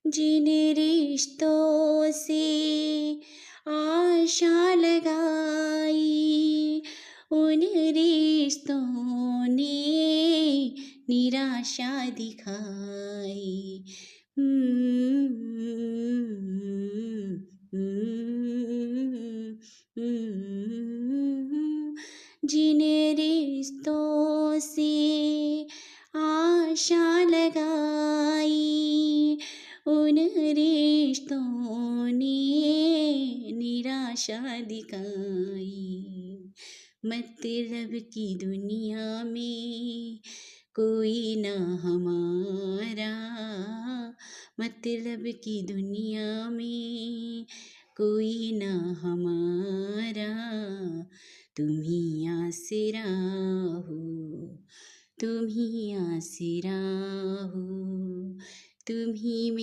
जिन रिश्तों से आशा लगाई, उन रिश्तों ने निराशा दिखाई। हम्म, जिन रिश्तों से आशा लगाई, उन रिश्तों ने निराशा दिखाई। मतलब की दुनिया में कोई ना हमारा, मतलब की दुनिया में कोई ना हमारा। तुम ही आसरा हो, तुम ही आसरा हो, तुम ही